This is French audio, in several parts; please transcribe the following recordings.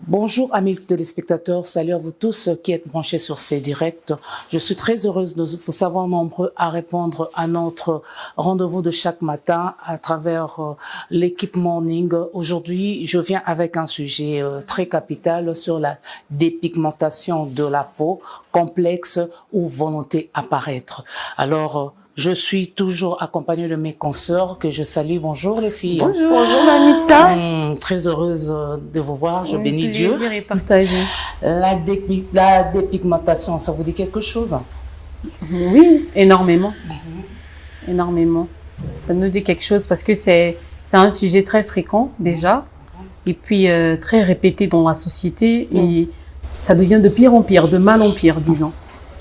Bonjour amis téléspectateurs, salut à vous tous qui êtes branchés sur ces directs. Je suis très heureuse de vous savoir nombreux à répondre à notre rendez-vous de chaque matin à travers l'équipe Morning. Aujourd'hui, je viens avec un sujet très capital sur la dépigmentation de la peau, complexe ou volonté à paraître. Alors, je suis toujours accompagnée de mes consoeurs que je salue. Bonjour les filles. Bonjour. Bonjour Vanessa. Très heureuse de vous voir, je bénis Dieu. La dépigmentation, ça vous dit quelque chose? Oui, énormément. Énormément. Ça nous dit quelque chose parce que c'est un sujet très fréquent déjà et puis très répété dans la société et ça devient de pire en pire, de mal en pire, disons.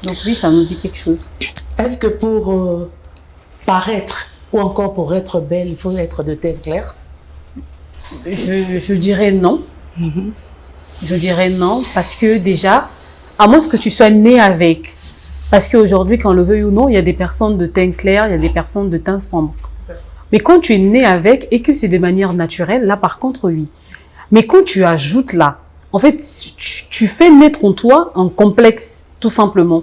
Donc oui, ça nous dit quelque chose. Est-ce que pour paraître ou encore pour être belle, il faut être de teint clair? Je dirais non. Je dirais non parce que déjà, à moins que tu sois né avec. Parce qu'aujourd'hui, qu'on le veuille ou non, il y a des personnes de teint clair, il y a des personnes de teint sombre. Mais quand tu es né avec et que c'est de manière naturelle, là par contre, oui. Mais quand tu ajoutes là, en fait, tu fais naître en toi un complexe, tout simplement.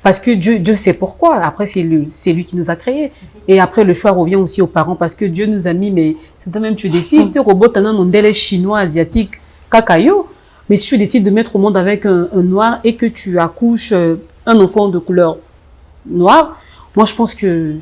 Parce que Dieu sait pourquoi. Après, c'est lui qui nous a créés. Et après, le choix revient aussi aux parents parce que Dieu nous a mis, mais c'est toi-même tu décides. Tu sais, robot, t'as un modèle chinois, asiatique, kakayo. Mais si tu décides de mettre au monde avec un noir et que tu accouches un enfant de couleur noire, moi, je pense que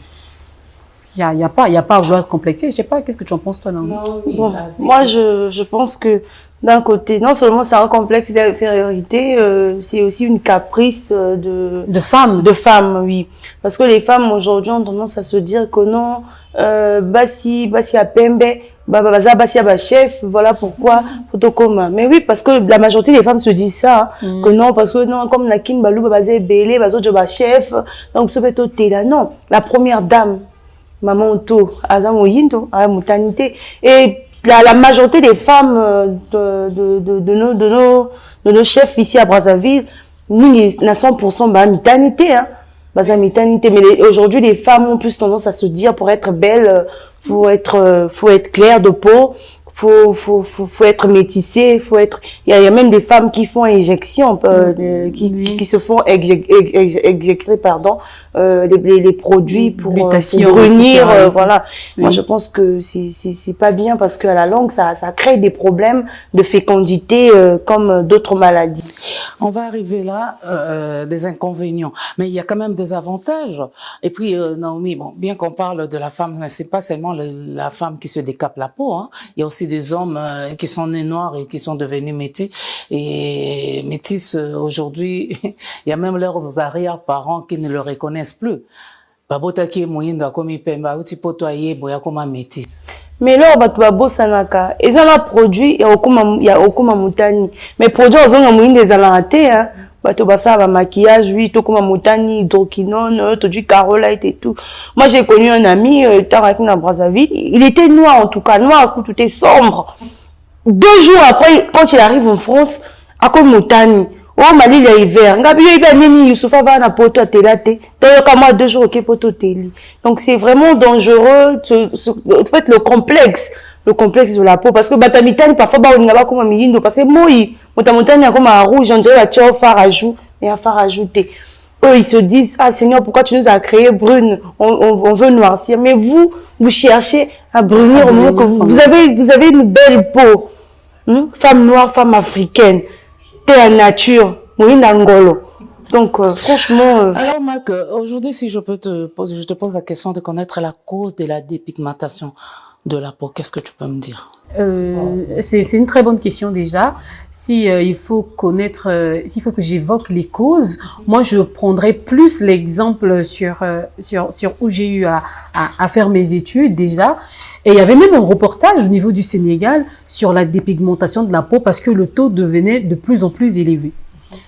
il y a pas à vouloir complexer. Je sais pas, qu'est-ce que tu en penses, toi, non? Bon, moi, je pense que d'un côté, non seulement c'est un complexe d'infériorité, c'est aussi une caprice de femmes. De femmes, oui. Parce que les femmes aujourd'hui ont tendance à se dire que non, basi à pembe, basi à chef, voilà pourquoi photocoma. Mais oui, parce que la majorité des femmes se disent ça, que non, parce que non, comme la kin balou basé belé, baso de chef, donc ce fait au là. Non, la première dame, maman Oto, Azamoyindo, à Moutanité, et la majorité des femmes de nos chefs ici à Brazzaville, nous, na 100% miternité, hein. Miternité. Mais aujourd'hui, les femmes ont plus tendance à se dire, pour être belle, faut être claire de peau, faut être métissée, il y a même des femmes qui font injection, qui se font éjecter, pardon, les produits pour brunir, voilà. Oui. Moi, je pense que c'est pas bien parce qu'à la longue, ça crée des problèmes de fécondité, comme d'autres maladies. On va arriver là, des inconvénients. Mais il y a quand même des avantages. Et puis, Naomi, bon, bien qu'on parle de la femme, mais c'est pas seulement la femme qui se décape la peau, hein. Il y a aussi des hommes qui sont nés noirs et qui sont devenus métis. Et métis, aujourd'hui, il y a même leurs arrière-parents qui ne le reconnaissent plus. Mais là, batu sanaka. Et ça, la produit, il y a okuma mutani. Mais produit, ils ont un des alatés, hein. Batu basa, maquillage, oui, tout comme mutani, hydroquinone, tout du carolite et tout. Moi, j'ai connu un ami, Tarakina à Brazzaville. Il était noir, en tout cas, noir, tout était sombre. 2 jours après, quand il arrive en France, à cause mutani. Oh, Mali, il y a hiver. Ngabi, il y a nini, Youssoufa va na poto à telate. D'ailleurs, moi, 2 jours, ok, poto teli. Donc, c'est vraiment dangereux, en fait, le complexe de la peau. Parce que, batamitani, parfois, on n'a pas comme un milindo. Parce que, moi, motamotani, a comme un rouge, on dirait la tia au phare à joue, et un phare ajouté. Eux, ils se disent, ah, Seigneur, pourquoi tu nous as créé brune? On veut noircir. Mais vous cherchez à brunir au moment que vous avez une belle peau. Femme noire, femme africaine. T'es à nature, Ngolo. Donc, franchement... Alors, Marc, aujourd'hui, si je te pose la question de connaître la cause de la dépigmentation de la peau, qu'est-ce que tu peux me dire? C'est une très bonne question déjà. Il faut connaître, s'il faut que j'évoque les causes, moi je prendrais plus l'exemple sur où j'ai eu à faire mes études déjà. Et il y avait même un reportage au niveau du Sénégal sur la dépigmentation de la peau parce que le taux devenait de plus en plus élevé.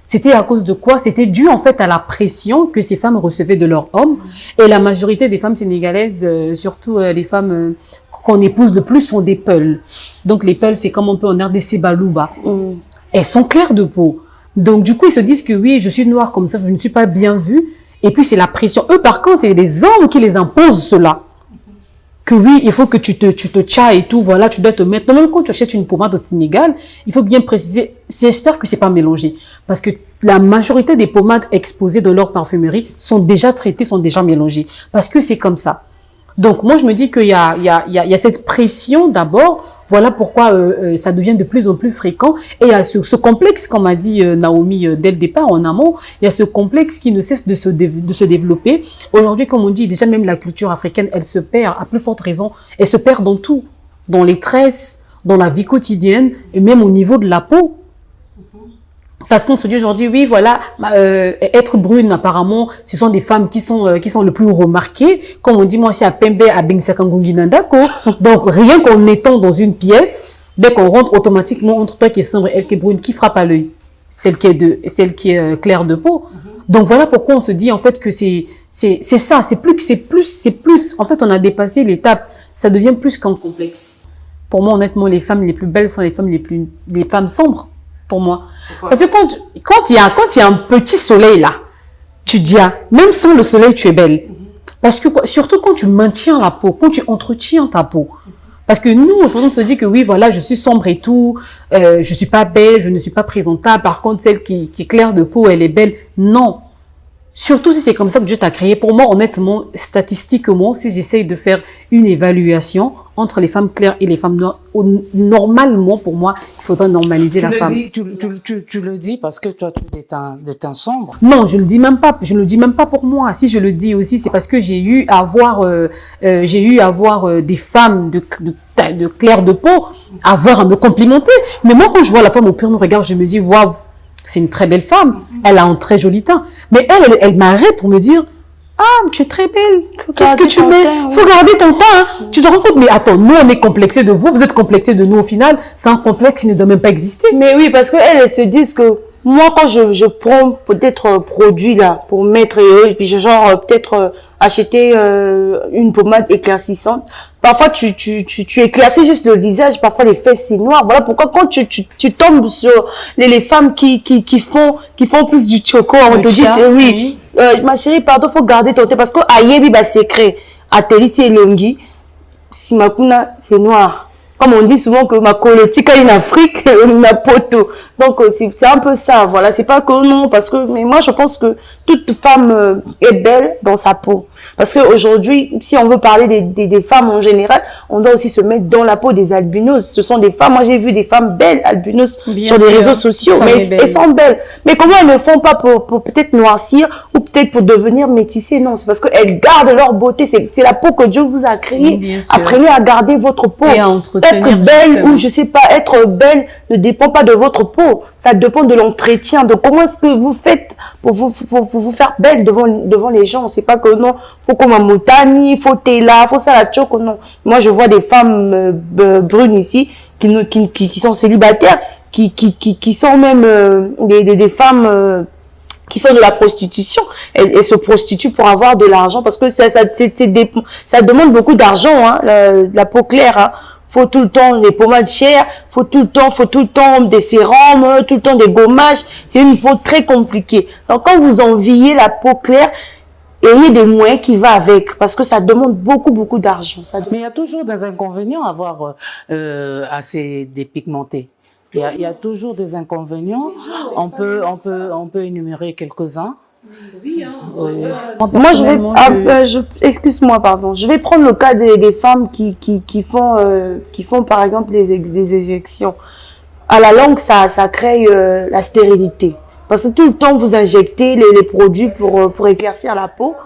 C'était à cause de quoi? C'était dû en fait à la pression que ces femmes recevaient de leurs hommes. Et la majorité des femmes sénégalaises, surtout les femmes qu'on épouse le plus, sont des peuls. Donc les peuls, c'est comme on peut en RDC Balouba. Elles sont claires de peau. Donc du coup, ils se disent que oui, je suis noire comme ça, je ne suis pas bien vue. Et puis c'est la pression. Eux, par contre, c'est les hommes qui les imposent cela. que oui, il faut que tu te tchas et tout, voilà, tu dois te mettre. Même quand tu achètes une pommade au Sénégal, il faut bien préciser, j'espère que c'est pas mélangé. Parce que la majorité des pommades exposées dans leur parfumerie sont déjà traitées, sont déjà mélangées. Parce que c'est comme ça. Donc, moi, je me dis qu'il y a cette pression d'abord. Voilà pourquoi ça devient de plus en plus fréquent. Et il y a ce complexe, comme a dit Naomi dès le départ, en amont, il y a ce complexe qui ne cesse de se développer. Aujourd'hui, comme on dit, déjà même la culture africaine, elle se perd, à plus forte raison. Elle se perd dans tout. Dans les tresses, dans la vie quotidienne, et même au niveau de la peau. Parce qu'on se dit aujourd'hui, oui, voilà, être brune, apparemment, ce sont des femmes qui sont le plus remarquées. Comme on dit, moi, c'est à Pembe, à Bingsakangungi Nandako. Donc, rien qu'en étant dans une pièce, dès qu'on rentre automatiquement entre toi qui est sombre et elle qui est brune, qui frappe à l'œil? Celle qui est claire de peau. Donc, voilà pourquoi on se dit, en fait, que c'est ça. C'est plus. En fait, on a dépassé l'étape. Ça devient plus qu'un complexe. Pour moi, honnêtement, les femmes les plus belles sont les femmes sombres. Pour moi. Pourquoi? Parce que quand il y a un petit soleil là, tu dis, même sans le soleil, tu es belle. Parce que, surtout quand tu maintiens la peau, quand tu entretiens ta peau. Parce que nous, aujourd'hui, on se dit que oui, voilà, je suis sombre et tout, je suis pas belle, je ne suis pas présentable. Par contre, celle qui est claire de peau, elle est belle. Non. Surtout si c'est comme ça que Dieu t'a créé. Pour moi, honnêtement, statistiquement, si j'essaye de faire une évaluation entre les femmes claires et les femmes noires, normalement, pour moi, il faudrait normaliser la femme. Tu le dis parce que toi, tu es de teint sombre. Non, je le dis même pas. Je ne le dis même pas pour moi. Si je le dis aussi, c'est parce que j'ai eu à voir des femmes de clair de peau avoir à me complimenter. Mais moi, quand je vois la femme au premier regard, je me dis, waouh, c'est une très belle femme. Elle a un très joli teint. Mais elle m'arrête pour me dire, ah, tu es très belle. Qu'est-ce que tu mets? Faut garder ton teint. Hein. Tu te rends compte? Mais attends, nous, on est complexés de vous. Vous êtes complexés de nous au final. C'est un complexe qui ne doit même pas exister. Mais oui, parce qu'elles se disent que moi, quand je prends peut-être produit là pour mettre, et puis genre peut-être acheter une pommade éclaircissante. Parfois, tu éclaircis juste le visage, parfois les fesses c'est noir. Voilà pourquoi quand tu tombes sur les femmes qui font plus du choco, on te dit oui, ma chérie, pardon, faut garder ton thé parce que ayebi ba secret, ateli c'est longi, si makuna c'est noir. Comme on dit souvent que ma politique en Afrique, ma poto. Donc, c'est un peu ça, voilà. C'est pas que non, parce que, mais moi, je pense que toute femme est belle dans sa peau. Parce qu'aujourd'hui, si on veut parler des femmes en général, on doit aussi se mettre dans la peau des albinos. Ce sont des femmes, moi j'ai vu des femmes belles albinos sur des réseaux sociaux, mais elles sont belles. Mais comment elles ne font pas pour peut-être noircir ou peut-être pour devenir métissées? Non, c'est parce qu'elles gardent leur beauté. C'est la peau que Dieu vous a créée. Apprenez à garder votre peau. Et à être belle ou je sais pas, être belle ne dépend pas de votre peau. Ça dépend de l'entretien, de comment est-ce que vous faites pour vous faire belle devant les gens. C'est pas que non, faut comme un moutani, faut là, faut ça la choco, non. Moi, je vois des femmes brunes ici qui sont célibataires, qui sont même des femmes qui font de la prostitution et se prostituent pour avoir de l'argent parce que ça demande beaucoup d'argent, hein, la peau claire, hein. Faut tout le temps des pommades chères, faut tout le temps des sérums, tout le temps des gommages. C'est une peau très compliquée. Donc, quand vous enviez la peau claire, ayez des moyens qui va avec, parce que ça demande beaucoup d'argent. Mais il y a toujours des inconvénients à avoir assez dépigmenté. Il y a toujours des inconvénients. On peut énumérer quelques-uns. Oui, hein. Moi, excuse-moi, pardon. Je vais prendre le cas des femmes qui font par exemple des éjections. À la longue, ça crée la stérilité. Parce que tout le temps, vous injectez les produits pour éclaircir la peau.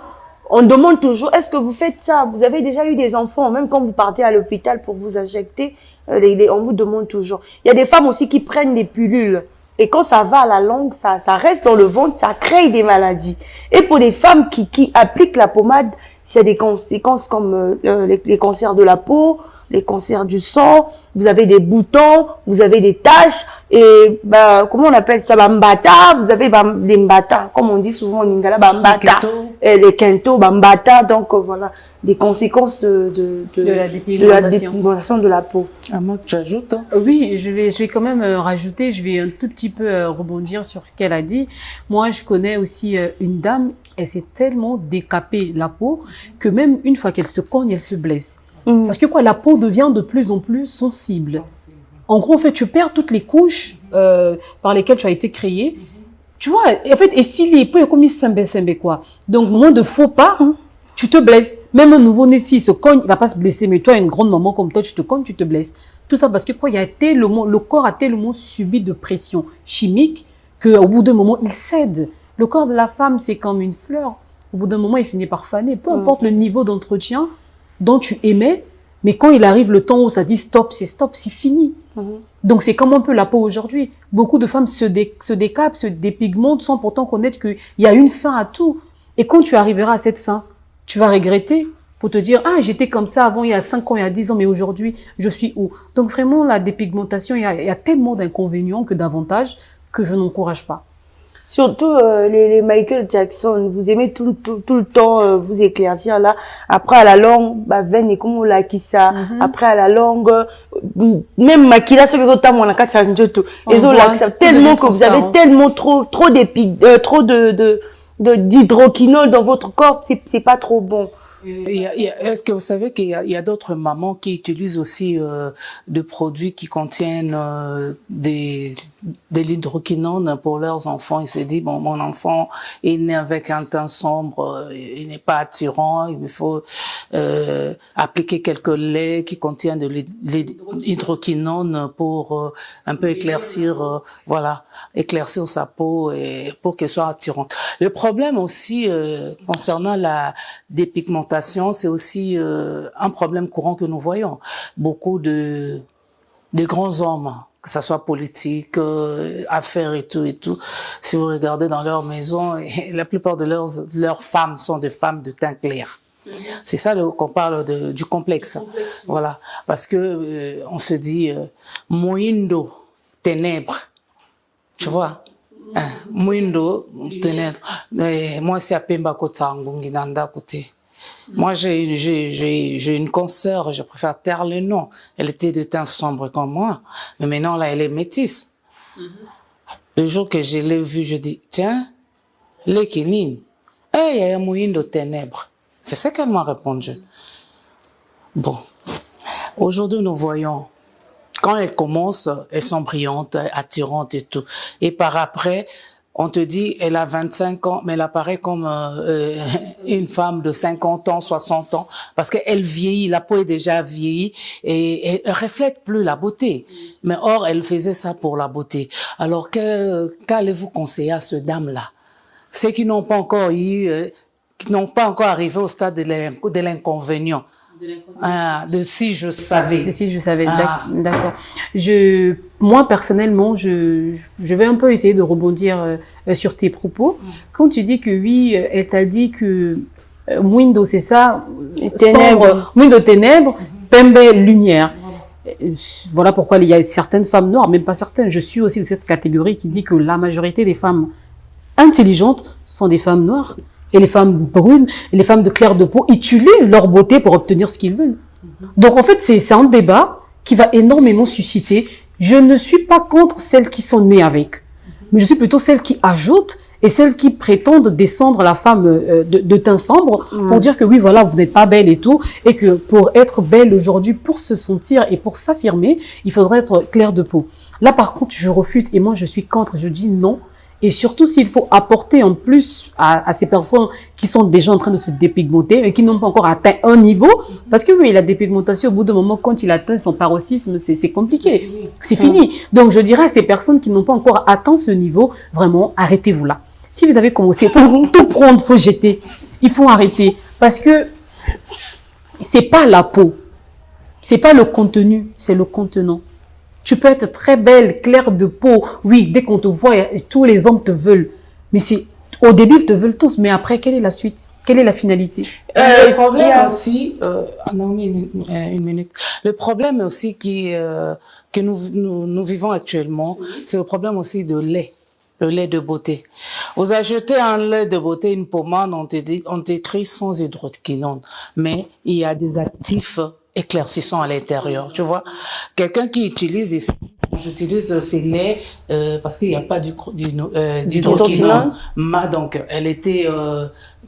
On demande toujours, est-ce que vous faites ça? Vous avez déjà eu des enfants, même quand vous partez à l'hôpital pour vous injecter, on vous demande toujours. Il y a des femmes aussi qui prennent des pilules. Et quand ça va à la longue, ça reste dans le ventre, ça crée des maladies. Et pour les femmes qui appliquent la pommade, il y a des conséquences comme les cancers de la peau, les cancers du sang, vous avez des boutons, vous avez des taches, et comment on appelle ça, bambata, vous avez des mbata, comme on dit souvent en lingala, bambata, les kento, bambata, donc voilà, des conséquences de la dépigmentation de la peau. À moi que tu ajoutes? Oui, je vais quand même rajouter, je vais un tout petit peu rebondir sur ce qu'elle a dit. Moi, je connais aussi une dame, elle s'est tellement décapée la peau que même une fois qu'elle se cogne, elle se blesse. Parce que quoi, la peau devient de plus en plus sensible. En gros, en fait, tu perds toutes les couches par lesquelles tu as été créé. Tu vois, en fait, et si les peaux comme ils quoi. Donc, moins de faux pas, tu te blesses. Même un nouveau-né, s'il se cogne, il va pas se blesser. Mais toi, une grande maman comme toi, tu te cognes, tu te blesses. Tout ça parce que quoi, il y a tellement, le corps a tellement subi de pression chimique qu'au bout d'un moment, il cède. Le corps de la femme, c'est comme une fleur. Au bout d'un moment, il finit par faner. Peu importe le niveau d'entretien dont tu aimais, mais quand il arrive le temps où ça dit stop, c'est fini. Donc, c'est comme un peu la peau aujourd'hui. Beaucoup de femmes se décapent, se dépigmentent sans pourtant connaître qu'il y a une fin à tout. Et quand tu arriveras à cette fin, tu vas regretter pour te dire, ah, j'étais comme ça avant, il y a 5 ans, il y a 10 ans, mais aujourd'hui, je suis où? Donc, vraiment, la dépigmentation, il y a tellement d'inconvénients que d'avantages que je n'encourage pas. Surtout les Michael Jackson, vous aimez tout le temps vous éclaircir là. Après à la longue, bah veine et comme on l'a qui ça. Après à la longue, même maquillage sur les autres on a qu'à changer tout. Les autres là, tellement que vous avez tellement trop d'hydroquinone dans votre corps, c'est pas trop bon. Est-ce que vous savez qu'il y a d'autres mamans qui utilisent aussi des produits qui contiennent de l'hydroquinone pour leurs enfants? Ils se disent, bon, mon enfant est né avec un teint sombre, il n'est pas attirant, il me faut appliquer quelques laits qui contiennent de l'hydroquinone pour un peu éclaircir, éclaircir sa peau et pour qu'elle soit attirante. Le problème aussi concernant la dépigmentation, c'est aussi un problème courant que nous voyons. Beaucoup de grands hommes, que ça soit politique, affaires et tout, si vous regardez dans leur maison, la plupart de leurs femmes sont des femmes de teint clair. C'est ça qu'on parle du complexe. Voilà, parce que on se dit Moindo, ténèbres, tu vois. Moindo, ténèbres. Moi c'est à Pemba Kotangu Nginanda côté. Moi, j'ai une consoeur, je préfère taire le nom. Elle était de teint sombre comme moi, mais maintenant, là, elle est métisse. Le jour que je l'ai vue, je dis, tiens, les kinines, il y a un moyen de ténèbres. C'est ça qu'elle m'a répondu. Bon. Aujourd'hui, nous voyons, quand elles commencent, elles sont brillantes, attirantes et tout. Et par après, on te dit, elle a 25 ans, mais elle apparaît comme une femme de 50 ans, 60 ans, parce qu'elle vieillit, la peau est déjà vieillie et elle reflète plus la beauté. Mais or, elle faisait ça pour la beauté. Alors, qu'allez-vous conseiller à ce dame-là? Ceux qui n'ont pas encore qui n'ont pas encore arrivé au stade de l'inconvénient. De si je savais. De si je savais, d'accord. Moi, personnellement, je vais un peu essayer de rebondir sur tes propos. Quand tu dis que oui, elle t'a dit que Mwindo, c'est ça, sombre, Mwindo ténèbres, Pembe lumière. Voilà pourquoi il y a certaines femmes noires, même pas certaines. Je suis aussi de cette catégorie qui dit que la majorité des femmes intelligentes sont des femmes noires. Et les femmes brunes, et les femmes de clair de peau utilisent leur beauté pour obtenir ce qu'ils veulent. Donc en fait, c'est un débat qui va énormément susciter. Je ne suis pas contre celles qui sont nées avec, mais je suis plutôt celles qui ajoutent et celles qui prétendent descendre la femme de teint sombre pour dire que oui, voilà, vous n'êtes pas belle et tout, et que pour être belle aujourd'hui, pour se sentir et pour s'affirmer, il faudrait être clair de peau. Là, par contre, je refute et moi, je suis contre. Je dis non. Et surtout, s'il faut apporter en plus à ces personnes qui sont déjà en train de se dépigmenter, mais qui n'ont pas encore atteint un niveau, parce que oui, la dépigmentation, au bout d'un moment, quand il atteint son paroxysme, c'est compliqué. C'est fini. Donc, je dirais à ces personnes qui n'ont pas encore atteint ce niveau, vraiment, arrêtez-vous là. Si vous avez commencé, il faut tout prendre, il faut jeter. Il faut arrêter. Parce que c'est pas la peau. C'est pas le contenu, c'est le contenant. Tu peux être très belle, claire de peau. Oui, dès qu'on te voit, tous les hommes te veulent. Mais au début, ils te veulent tous. Mais après, quelle est la suite? Quelle est la finalité? Le problème aussi, une minute. Le problème aussi que nous vivons actuellement, c'est le problème aussi de lait. Le lait de beauté. Vous achetez un lait de beauté, une pommade, on t'écrit sans hydroquinone. Mais il y a des actifs éclaircissants à l'intérieur, tu vois. Quelqu'un qui utilise, j'utilise ces laits parce qu'il n'y a pas d'hydroquinone. Donc, elle était,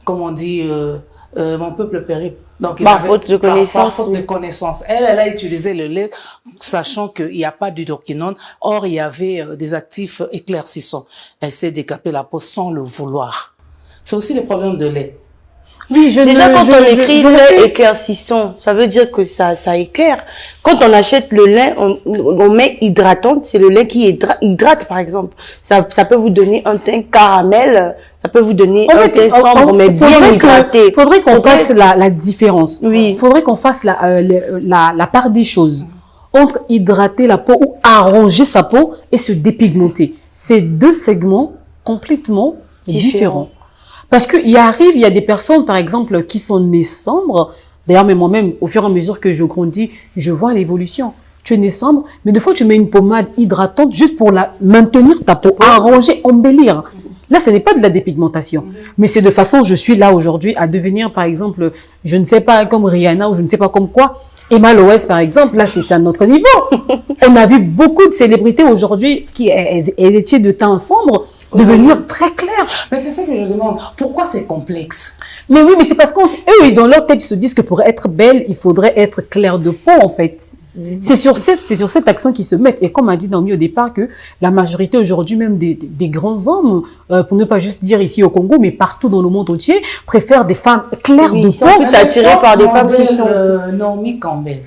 comme on dit, mon peuple Donc, Par faute de connaissance. Par faute de connaissance. Elle a utilisé le lait, sachant qu'il n'y a pas d'hydroquinone. Or, il y avait des actifs éclaircissants. Elle s'est décapée la peau sans le vouloir. C'est aussi le problème de lait. Oui, Déjà, quand on écrit lait éclaircissant, ça veut dire que ça éclaire. Quand on achète le lait, on met hydratante, c'est le lait qui hydrate, par exemple. Ça peut vous donner un teint caramel, ça peut vous donner un teint sombre, mais bien hydraté. Faudrait qu'on fasse la différence. Oui. Faudrait qu'on fasse la part des choses entre hydrater la peau ou arranger sa peau et se dépigmenter. C'est deux segments complètement différents. Parce qu'il y a des personnes, par exemple, qui sont nées sombres. D'ailleurs, mais moi-même, au fur et à mesure que je grandis, je vois l'évolution. Tu es né sombre, mais des fois, tu mets une pommade hydratante juste pour maintenir ta peau, arranger, embellir. Là, ce n'est pas de la dépigmentation. Mais c'est de façon, je suis là aujourd'hui à devenir, par exemple, je ne sais pas, comme Rihanna ou je ne sais pas comme quoi. Emma Loès, par exemple, là, c'est à notre niveau. On a vu beaucoup de célébrités aujourd'hui qui elles étaient de teint sombre devenir très clair. Mais c'est ça que je demande. Pourquoi c'est complexe? Mais oui, mais c'est parce qu'eux, dans leur tête, ils se disent que pour être belle, il faudrait être clair de peau, en fait. C'est sur cette action qu'ils se mettent. Et comme a dit Naomi au départ, que la majorité aujourd'hui, même des grands hommes, pour ne pas juste dire ici au Congo, mais partout dans le monde entier, préfèrent des femmes claires de peau. Ils sont plus attirés par des femmes qui sont... Naomi Campbell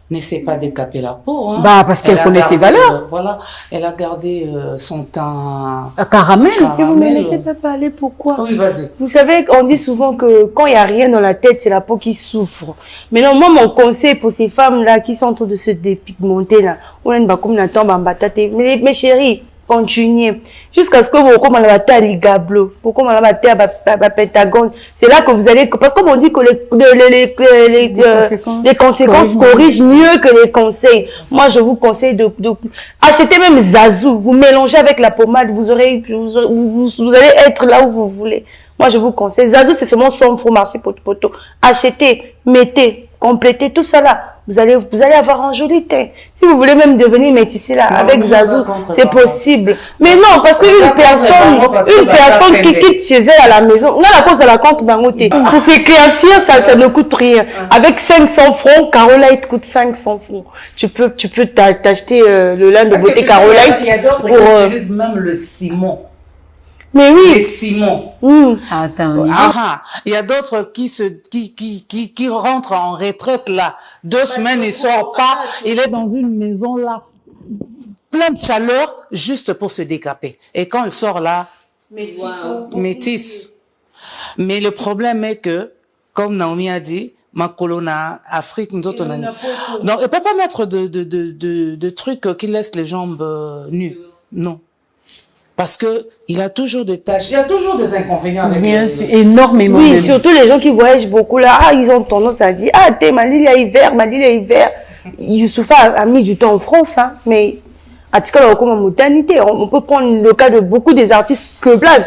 ne s'est pas décaper la peau. Hein. Bah, parce qu'elle connaît ses valeurs. Voilà, elle a gardé son teint caramel. Et vous ne me laissez pas parler, pourquoi? Oui, vas-y. Vous savez, on dit souvent que quand il n'y a rien dans la tête, c'est la peau qui souffre. Mais non, moi, mon conseil pour ces femmes-là qui sont en train de se dépigmenter, là, mes chéris, continuez. Jusqu'à ce que vous comme la bataille Ligablo, vous comme la bataille à Pentagone. C'est là que vous allez, parce que comme on dit que les conséquences corrigent mieux que les conseils. Moi, je vous conseille de acheter même Zazou. Vous mélangez avec la pommade, vous allez être là où vous voulez. Moi, je vous conseille. Zazou, c'est seulement son faux marché poto. Achetez, mettez, complétez tout ça là. Vous allez avoir un joli teint. Si vous voulez même devenir métissé là, avec Zazou, c'est possible. Mais non, parce qu'une personne qui quitte chez elle à la maison, non, la cause de la compte bangoté. Pour s'éclaircir, ça ne coûte rien. Avec 500 francs, Caroline coûte 500 francs. Tu peux t'acheter le lin de beauté Caroline. Il y a d'autres qui utilisent même le ciment. Mais oui. Les ciments. Attends. Il y a d'autres qui rentrent en retraite là. 2 semaines, il sort pas. Il est dans une maison là, plein de chaleur, juste pour se décaper. Et quand il sort là, métisse. Mais le problème est que, comme Naomi a dit, ma colonna Afrique, nous autres, on a... Non, il peut pas mettre de trucs qui laissent les jambes nues. Non. Parce que il a toujours des tâches, il y a toujours des inconvénients avec énormément. Oui, surtout les gens qui voyagent beaucoup là, ils ont tendance à dire Mali il y a hiver. Youssoufa a mis du temps en France, hein, mais à Tikala on peut prendre le cas de beaucoup des artistes que blague,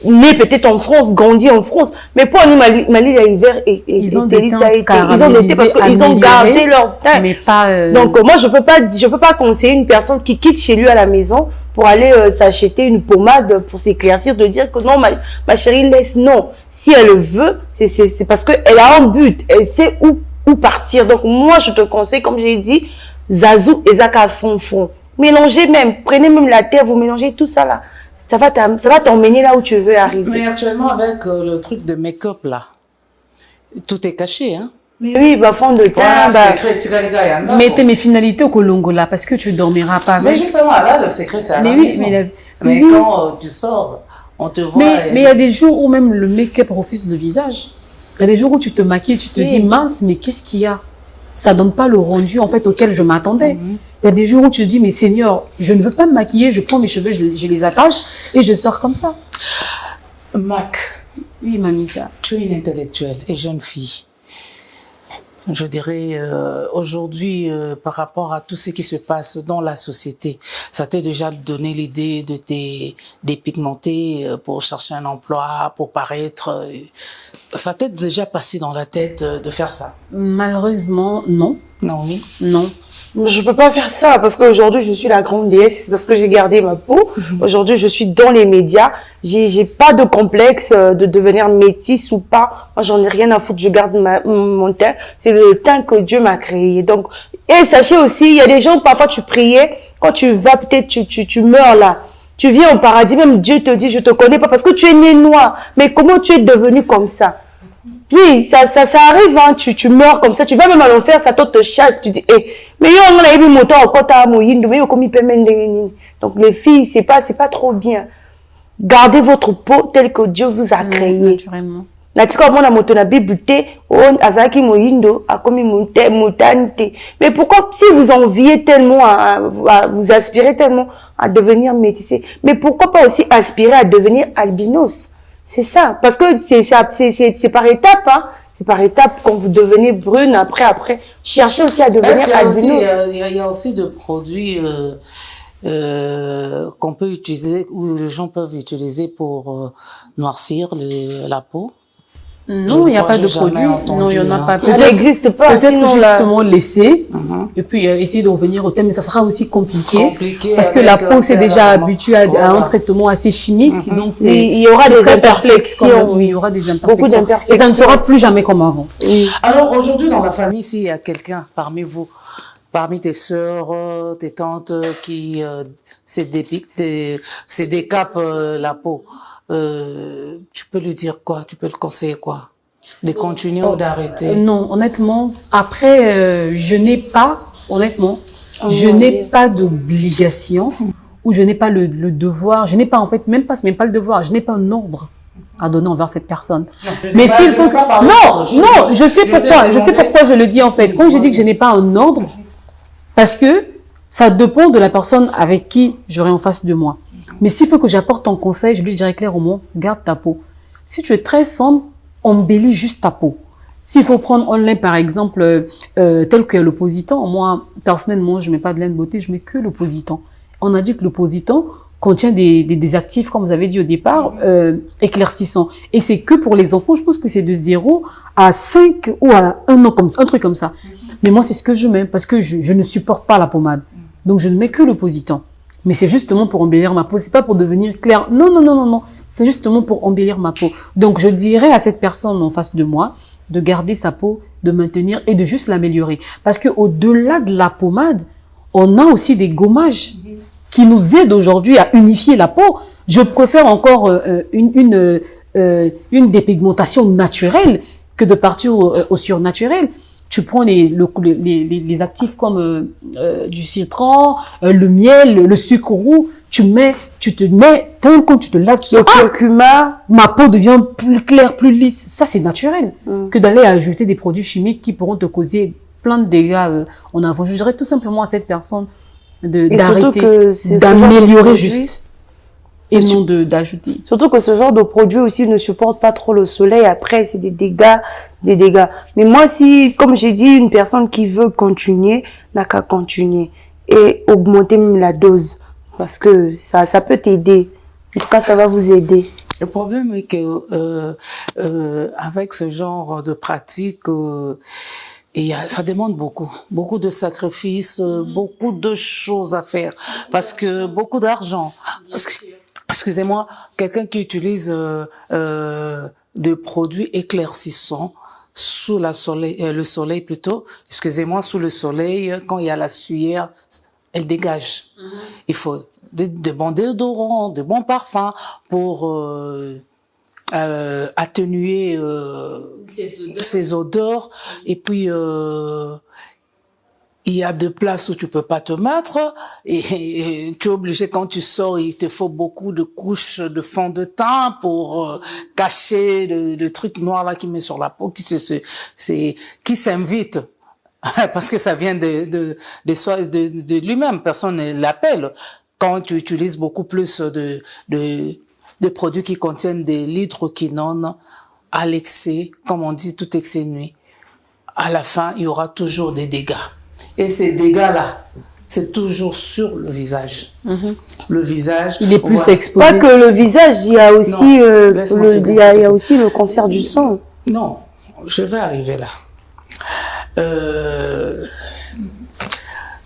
nés peut-être en France, grandis en France, mais pour nous Mali il y a hiver et ils ont des parce qu'ils ont gardé leur teint. Mais pas. Donc moi je peux pas conseiller une personne qui quitte chez lui à la maison pour aller s'acheter une pommade pour s'éclaircir, de dire que non, ma chérie, laisse, non. Si elle le veut, c'est parce qu'elle a un but, elle sait où partir. Donc, moi, je te conseille, comme j'ai dit, Zazou et Zaka à son fond. Mélangez même, prenez même la terre, vous mélangez tout ça là. Ça va t'emmener là où tu veux arriver. Mais actuellement, avec le truc de make-up là, tout est caché, hein. Mais oui, fond de teint, mettez mes finalités au Colongo là, parce que tu dormiras pas avec. Mais justement, là, le secret, c'est à la maison. Mais quand tu sors, on te voit... Mais il y a des jours où même le make-up refuse le visage. Il y a des jours où tu te maquilles, tu te dis, mince, mais qu'est-ce qu'il y a? Ça donne pas le rendu, en fait, auquel je m'attendais. Il y a des jours où tu te dis, mais Seigneur, je ne veux pas me maquiller, je prends mes cheveux, je les attache et je sors comme ça. Mac. Oui, Mamisa. Tu es une intellectuelle et jeune fille. Je dirais, aujourd'hui, par rapport à tout ce qui se passe dans la société, ça t'a déjà donné l'idée de te dépigmenter pour chercher un emploi, pour paraître. Ça t'est déjà passé dans la tête de faire ça? Malheureusement, non. Naomi? Non. Je peux pas faire ça parce qu'aujourd'hui je suis la grande déesse, parce que j'ai gardé ma peau. Aujourd'hui je suis dans les médias. J'ai pas de complexe de devenir métisse ou pas. Moi j'en ai rien à foutre. Je garde mon teint. C'est le teint que Dieu m'a créé. Donc, et sachez aussi, il y a des gens parfois tu priais, quand tu vas peut-être tu meurs là. Tu viens au paradis, même Dieu te dit je te connais pas parce que tu es né noir. Mais comment tu es devenu comme ça? Oui, ça arrive, hein, tu meurs comme ça, tu vas même à l'enfer, ça te chasse, tu dis, mais on a eu moto au kota moyindo, mais comme il peut donc les filles, c'est pas trop bien. Gardez votre peau telle que Dieu vous a créé. Naturellement. La tika mona moto na Bible te, on azaki moyindo, a comme mutante. Mais pourquoi, si vous enviez tellement vous aspirez tellement à devenir métissé, mais pourquoi pas aussi aspirer à devenir albinos? C'est ça, parce que c'est par étapes, hein. C'est par étapes quand vous devenez brune, après, cherchez aussi à devenir albinos. Il y a aussi de produits qu'on peut utiliser, ou les gens peuvent utiliser pour noircir la peau. Non, il n'y a pas de produit. Non, il n'y en a pas. Ça n'existe pas. Peut-être justement laisser, et puis essayer de revenir au thème, mais ça sera aussi compliqué parce que la peau s'est déjà habituée à un traitement assez chimique. Donc il y aura des imperfections. Oui, il y aura des imperfections. Beaucoup d'imperfections. Et ça ne sera plus jamais comme avant. Alors aujourd'hui, dans la famille, s'il y a quelqu'un parmi vous, parmi tes sœurs, tes tantes qui se décapent la peau, tu peux lui dire quoi? Tu peux le conseiller quoi? De continuer ou d'arrêter? Non, honnêtement, après, je n'ai pas d'obligation ou je n'ai pas le devoir, je n'ai pas en fait, même pas le devoir, je n'ai pas un ordre à donner envers cette personne. Mais s'il faut non, je sais pourquoi je le dis en fait. Quand je dis que je n'ai pas un ordre, parce que ça dépend de la personne avec qui j'aurai en face de moi. Mais s'il faut que j'apporte un conseil, je lui dirais clairement, garde ta peau. Si tu es très sombre, embellis juste ta peau. S'il faut prendre en lin, par exemple, tel que l'oppositant, moi, personnellement, je mets pas de lin de beauté, je mets que l'oppositant. On a dit que l'oppositant contient des actifs, comme vous avez dit au départ, éclaircissants. Et c'est que pour les enfants, je pense que c'est de 0 à 5 ou à 1 an, comme ça, un truc comme ça. Mais moi, c'est ce que je mets, parce que je ne supporte pas la pommade. Donc, je ne mets que l'oppositant. Mais c'est justement pour embellir ma peau. C'est pas pour devenir clair. Non. C'est justement pour embellir ma peau. Donc, je dirais à cette personne en face de moi de garder sa peau, de maintenir et de juste l'améliorer. Parce que au-delà de la pommade, on a aussi des gommages qui nous aident aujourd'hui à unifier la peau. Je préfère encore une dépigmentation naturelle que de partir au surnaturel. Tu prends les actifs comme du citron, le miel, le sucre roux, tu te mets, quand tu te laves, le curcuma, ma peau devient plus claire, plus lisse. Ça, c'est naturel. Que d'aller ajouter des produits chimiques qui pourront te causer plein de dégâts en avant. Je dirais tout simplement à cette personne d'arrêter, d'améliorer juste. Et non d'ajouter. Surtout que ce genre de produit aussi ne supporte pas trop le soleil. Après, c'est des dégâts. Mais moi, si, comme j'ai dit, une personne qui veut continuer, n'a qu'à continuer. Et augmenter même la dose. Parce que ça peut t'aider. En tout cas, ça va vous aider. Le problème est que, avec ce genre de pratique, ça demande beaucoup de sacrifices, beaucoup de choses à faire. Parce que beaucoup d'argent. Excusez-moi, quelqu'un qui utilise des produits éclaircissants sous le soleil plutôt, sous le soleil, quand il y a la sueur, elle dégage. Il faut de bons déodorants, de bons parfums pour atténuer ces odeurs. Et puis il y a des places où tu peux pas te mettre et tu es obligé quand tu sors, il te faut beaucoup de couches de fond de teint pour cacher le truc noir là qui met sur la peau, qui s'invite parce que ça vient de lui-même, personne ne l'appelle. Quand tu utilises beaucoup plus de produits qui contiennent de l'hydroquinone à l'excès, comme on dit, tout excès nuit, à la fin, il y aura toujours des dégâts. Et ces dégâts-là, c'est toujours sur le visage. Le visage, il est plus exposé. Pas que le visage, il y a aussi, il y a aussi le cancer du sang. Non, je vais arriver là.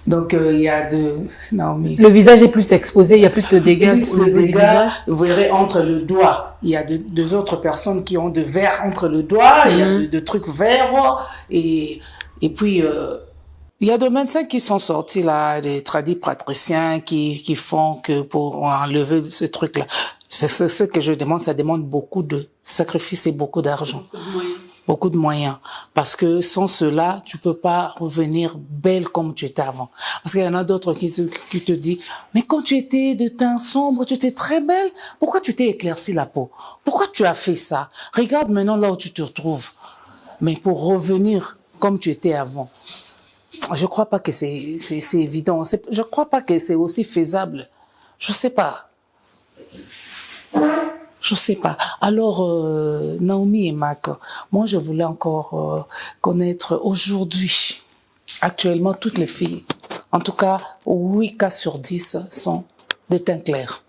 Donc, il y a de... Non, mais... Le visage est plus exposé, il y a plus de dégâts. Plus de dégâts, vous verrez, entre le doigt. Il y a deux autres personnes qui ont de verre entre le doigt, il y a de trucs verts, et puis, il y a des médecins qui sont sortis là, des tradis patriciens qui font que pour enlever ce truc-là. C'est ce que je demande, ça demande beaucoup de sacrifices et beaucoup d'argent. Beaucoup de moyens. Parce que sans cela, tu peux pas revenir belle comme tu étais avant. Parce qu'il y en a d'autres qui te disent, mais quand tu étais de teint sombre, tu étais très belle. Pourquoi tu t'es éclairci la peau? Pourquoi tu as fait ça? Regarde maintenant là où tu te retrouves. Mais pour revenir comme tu étais avant. Je crois pas que c'est évident. Je crois pas que c'est aussi faisable. Je sais pas. Je sais pas. Alors, Naomi et Mac, moi, je voulais encore connaître aujourd'hui, actuellement, toutes les filles, en tout cas, 8 cas sur 10 sont de teint clair.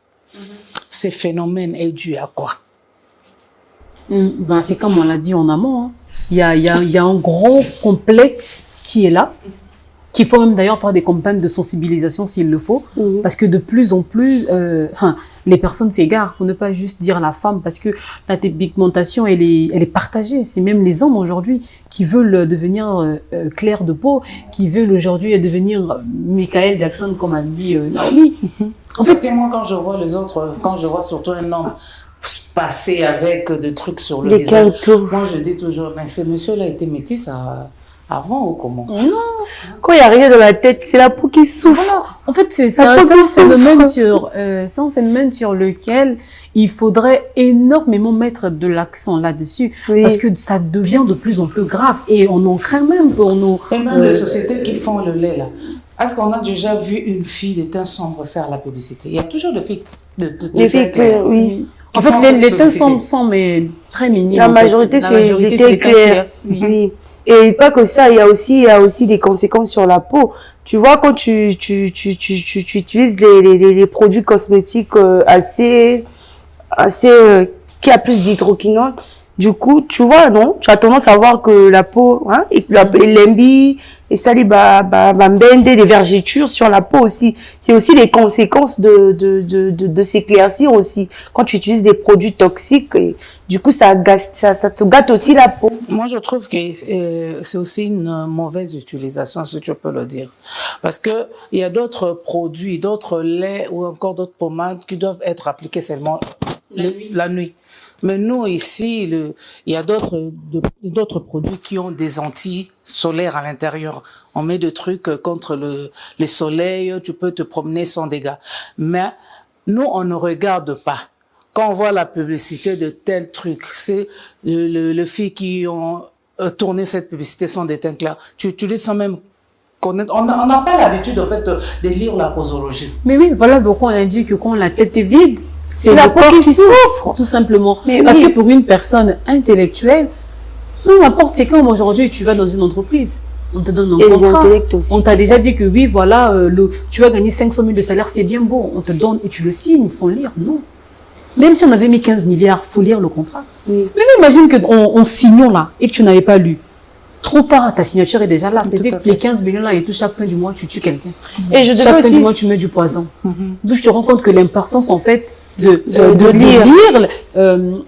Ce phénomène est dû à quoi? Ben, c'est comme on l'a dit en amont. Hein. Il y a un gros complexe qui est là, qu'il faut même d'ailleurs faire des campagnes de sensibilisation s'il le faut, parce que de plus en plus, les personnes s'égarent, pour ne pas juste dire la femme, parce que la pigmentation, elle est partagée. C'est même les hommes aujourd'hui qui veulent devenir clair de peau, qui veulent aujourd'hui devenir Michael Jackson, comme a dit Naomi. En fait, parce que moi, quand je vois les autres, quand je vois surtout un homme passer avec des trucs sur le visage, moi je dis toujours, mais ce monsieur-là était métis avant ou comment? Non. Quand il n'y a rien dans la tête, c'est la peau qui souffre. Voilà. En fait, c'est un phénomène sur lequel il faudrait énormément mettre de l'accent là-dessus. Oui. Parce que ça devient de plus en plus grave. Et on en craint même pour nous. Et même les sociétés qui font le lait, là. Est-ce qu'on a déjà vu une fille de teint sombre faire la publicité? Il y a toujours des filles de teint clair. Oui. En fait, les teints sombres sont mais très minimes. La majorité, c'est des teints clairs. Oui. Et pas que ça, il y a aussi des conséquences sur la peau. Tu vois, quand tu utilises les produits cosmétiques assez qui a plus d'hydroquinone, du coup, tu vois, non, tu as tendance à voir que la peau, hein, l'embi, et ça, des vergetures sur la peau aussi. C'est aussi les conséquences de s'éclaircir aussi. Quand tu utilises des produits toxiques, et, du coup, ça te gâte aussi la peau. Moi, je trouve que c'est aussi une mauvaise utilisation, si tu peux le dire. Parce que il y a d'autres produits, d'autres laits ou encore d'autres pommades qui doivent être appliqués seulement la nuit. Mais nous, ici, il y a d'autres produits qui ont des anti-solaires à l'intérieur. On met des trucs contre les soleils, tu peux te promener sans dégâts. Mais nous, on ne regarde pas. Quand on voit la publicité de tel truc, c'est les filles qui ont tourné cette publicité sont des teints clairs. Tu les sens même connaître. On n'a pas l'habitude, en fait, de lire la posologie. Mais oui, voilà pourquoi on a dit que quand la tête est vide, c'est la peau qui souffre, tout simplement. Mais parce que pour une personne intellectuelle, peu importe, c'est comme aujourd'hui, tu vas dans une entreprise, on te donne un contrat, on t'a déjà dit que oui, voilà, tu vas gagner 500 000 de salaire, c'est bien beau, on te donne et tu le signes sans lire, non. Même si on avait mis 15 milliards, faut lire le contrat. Oui. Mais imagine qu'on signons là et que tu n'avais pas lu. Trop tard, ta signature est déjà là. C'est-à-dire que les 15 millions là et tout, chaque fin du mois, tu tues quelqu'un. Et chaque fin du mois, tu mets du poison. D'où je te rends compte que l'importance, en fait, de lire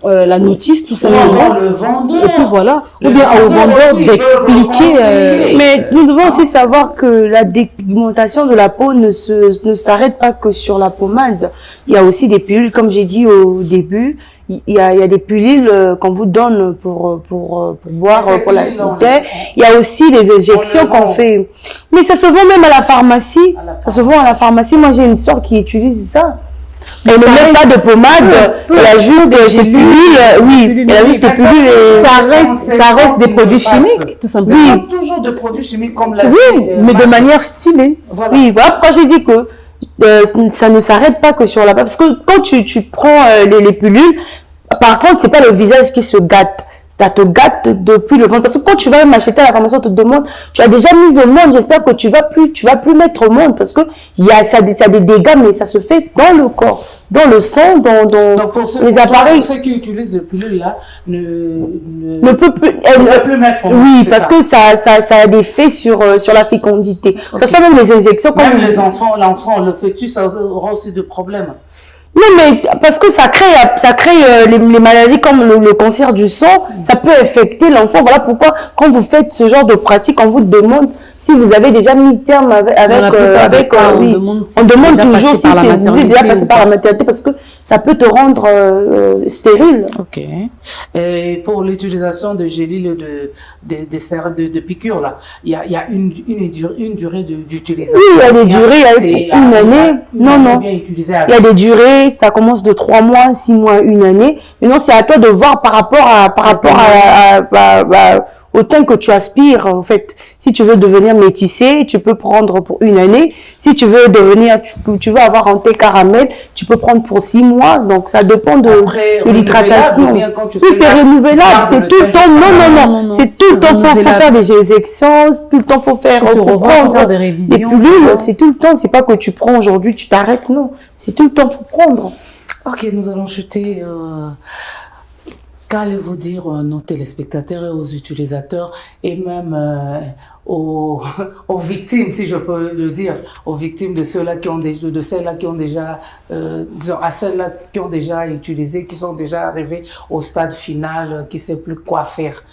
la notice, tout simplement. Le vendeur. Et puis voilà. Ou bien au vendeur d'expliquer. Mais nous devons aussi savoir que la dépigmentation de la peau ne s'arrête pas que sur la pommade. Il y a aussi des pilules, comme j'ai dit au début. Il y a des pilules qu'on vous donne pour boire, pour la bouteille. Il y a aussi des injections qu'on fait. Mais ça se vend même à la pharmacie. Ça se vend à la pharmacie. Moi, j'ai une sœur qui utilise ça. Elle ne met pas de pommade. Elle a juste des pilules. Oui, elle a juste des pilules. Ça reste des produits chimiques, tout simplement. Oui, toujours des produits chimiques comme la. Oui, mais de manière stylée. Voilà. Oui, voilà pourquoi j'ai dit que ça ne s'arrête pas que sur la peau. Parce que quand tu prends les pilules, par contre, c'est pas le visage qui se gâte. ça te gâte depuis le ventre. Parce que quand tu vas même acheter à la pharmacie, on te demande, tu as déjà mis au monde, j'espère que tu vas plus mettre au monde parce que ça a des dégâts, mais ça se fait dans le corps, dans le sang, dans Donc pour les appareils. Ceux qui utilisent le pilule là Ne peut plus, plus mettre au monde. oui, parce que ça a des effets sur la fécondité. Okay. Ça soit même les injections. Même les enfants, l'enfant, le fœtus aura aussi de problèmes. Non, mais parce que ça crée les maladies comme le cancer du sang, ça peut affecter l'enfant. Voilà pourquoi, quand vous faites ce genre de pratique, on vous demande si vous avez déjà mis terme oui. On demande toujours si vous êtes déjà passé par la maternité parce que ça peut te rendre stérile. Ok. Et pour l'utilisation de gélules de piqûres, là, il y a une durée d'utilisation. Oui, il y a des durées, une année. Non. Il y a des durées, ça commence de 3 mois, 6 mois, une année. Maintenant, c'est à toi de voir par rapport au teint que tu aspires, en fait. Si tu veux devenir métissé, tu peux prendre pour une année. Si tu veux tu veux avoir un teint caramel, tu peux prendre pour 6 mois. Donc, ça dépend de l'hydratation. Oui, c'est renouvelable. C'est tout le temps. Non. C'est tout le temps. Faut faire des injections. Tout le temps, faut faire des révisions. Des pilules. C'est tout le temps. C'est pas que tu prends aujourd'hui, tu t'arrêtes. Non. C'est tout le temps, faut prendre. Ok, nous allons chuter. Qu'allez-vous dire à nos téléspectateurs et aux utilisateurs et même aux victimes, si je peux le dire, aux victimes de ceux-là qui ont de celles-là qui ont déjà à celles-là qui ont déjà utilisé, qui sont déjà arrivés au stade final, qui ne savent plus quoi faire.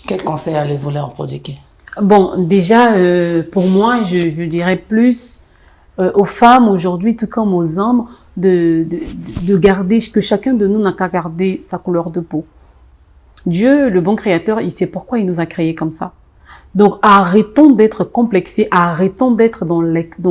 Quel conseil allez-vous leur prodiguer? Bon, déjà, pour moi, je dirais plus aux femmes aujourd'hui, tout comme aux hommes, de garder, que chacun de nous n'a qu'à garder sa couleur de peau. Dieu, le bon créateur, il sait pourquoi il nous a créés comme ça. Donc, arrêtons d'être complexés, arrêtons d'être dans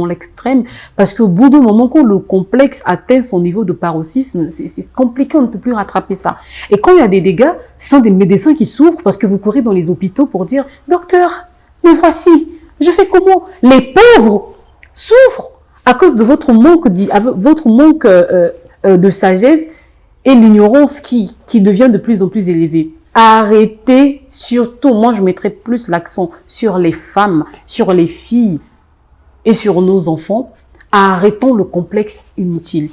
l'extrême, parce qu'au bout d'un moment, quand le complexe atteint son niveau de paroxysme, c'est compliqué, on ne peut plus rattraper ça. Et quand il y a des dégâts, ce sont des médecins qui souffrent parce que vous courez dans les hôpitaux pour dire « Docteur, me voici, je fais comment ?» Les pauvres souffrent à cause de votre manque de sagesse et l'ignorance qui devient de plus en plus élevée. Arrêtez, surtout, moi je mettrais plus l'accent sur les femmes, sur les filles et sur nos enfants. Arrêtons le complexe inutile.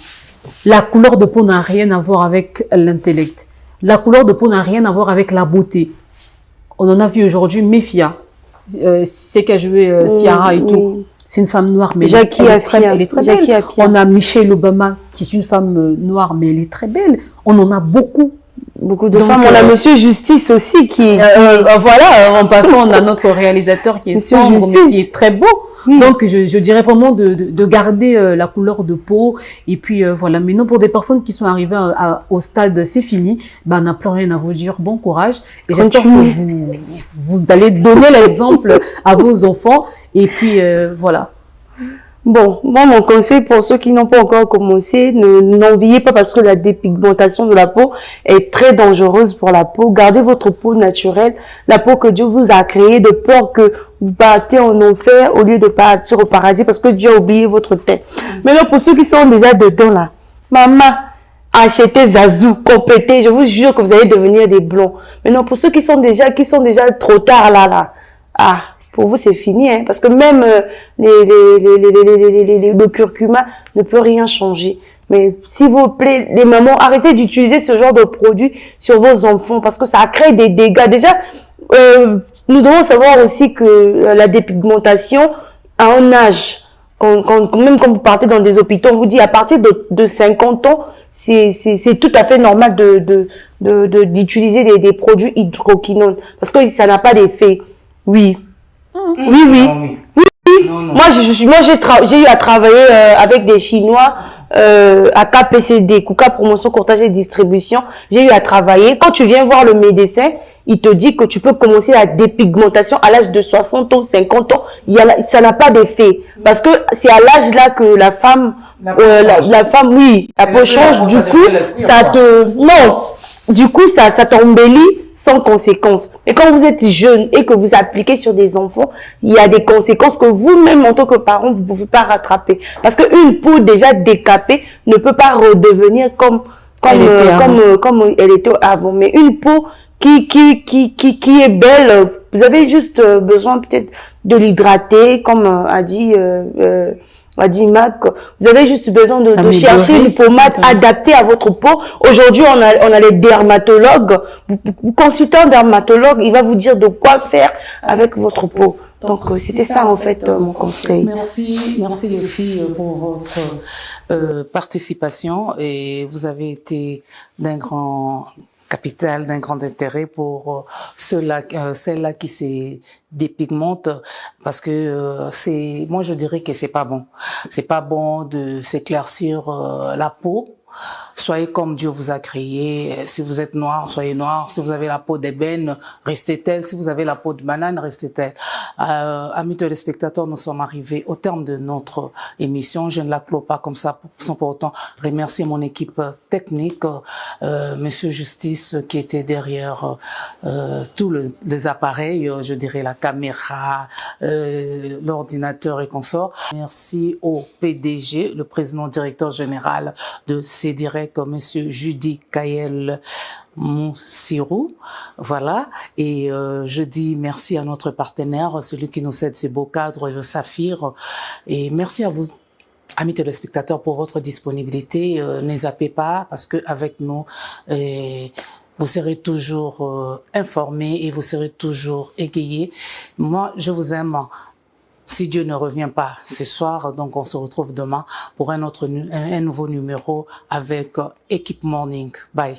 La couleur de peau n'a rien à voir avec l'intellect. La couleur de peau n'a rien à voir avec la beauté. On en a vu aujourd'hui Méfia, c'est qu'a joué Ciara et tout. C'est une femme noire, mais elle est très belle. On a Michelle Obama, qui est une femme noire, mais elle est très belle. On en a beaucoup. Beaucoup de femmes. On a Monsieur Justice aussi qui... voilà, en passant, on a notre réalisateur qui est sombre, mais qui est très beau. Oui. Donc, je dirais vraiment de garder la couleur de peau. Et puis, voilà. Maintenant, pour des personnes qui sont arrivées au stade, c'est fini, on n'a plus rien à vous dire. Bon courage. Et j'espère que vous allez donner l'exemple à vos enfants. Et puis, voilà. Bon, moi, mon conseil pour ceux qui n'ont pas encore commencé, n'enviez pas parce que la dépigmentation de la peau est très dangereuse pour la peau. Gardez votre peau naturelle, la peau que Dieu vous a créée, de peur que vous partez en enfer au lieu de partir au paradis parce que Dieu a oublié votre teint. Maintenant, pour ceux qui sont déjà dedans là, maman, achetez Zazou, complétez, je vous jure que vous allez devenir des blonds. Maintenant, pour ceux qui sont déjà trop tard là, pour vous, c'est fini, hein, parce que même le curcuma ne peut rien changer. Mais s'il vous plaît, les mamans, arrêtez d'utiliser ce genre de produit sur vos enfants, parce que ça crée des dégâts. Déjà, nous devons savoir aussi que la dépigmentation a un âge. Même quand vous partez dans des hôpitaux, on vous dit à partir de 50 ans, c'est tout à fait normal d'utiliser des produits hydroquinones, parce que ça n'a pas d'effet. Oui. Oui. Non. Moi, j'ai eu à travailler avec des Chinois à KPCD, KUKA Promotion, Courtage et Distribution. J'ai eu à travailler. Quand tu viens voir le médecin, il te dit que tu peux commencer la dépigmentation à l'âge de 60 ans, 50 ans. Ça n'a pas d'effet. Parce que c'est à l'âge là que la femme, la peau change. Du coup, ça t'embellit sans conséquences. Et quand vous êtes jeune et que vous appliquez sur des enfants, il y a des conséquences que vous-même, en tant que parent, vous ne pouvez pas rattraper. Parce qu'une peau déjà décapée ne peut pas redevenir comme elle était avant. Mais une peau qui est belle. Vous avez juste besoin peut-être de l'hydrater, comme a dit Mac. Vous avez juste besoin de chercher une pommade adaptée à votre peau. Aujourd'hui, on a les dermatologues. Vous consultez un dermatologue, il va vous dire de quoi faire avec votre peau. Donc, c'était ça, en fait, mon conseil. Merci les filles pour votre participation, et vous avez été d'un grand capital, d'un grand intérêt pour celle-là qui se dépigmente, parce que moi je dirais que c'est pas bon. C'est pas bon de s'éclaircir la peau. Soyez comme Dieu vous a créé. Si vous êtes noir, soyez noir. Si vous avez la peau d'ébène, restez tel. Si vous avez la peau de banane, restez tel. Amis téléspectateurs, nous sommes arrivés au terme de notre émission. Je ne la clôt pas comme ça sans pour autant remercier mon équipe technique, Monsieur Justice qui était derrière tous les appareils, je dirais la caméra, l'ordinateur et consorts. Merci au PDG, le président directeur général de CEDIREC, Monsieur Judy Kayel Moussirou, voilà, et je dis merci à notre partenaire, celui qui nous cède ces beaux cadres, le Saphir, et merci à vous, amis téléspectateurs, pour votre disponibilité. Ne zappez pas, parce que avec nous, vous serez toujours informés et vous serez toujours égayés. Moi, je vous aime. Si Dieu ne revient pas ce soir, donc on se retrouve demain pour un nouveau numéro avec Équipe Morning. Bye.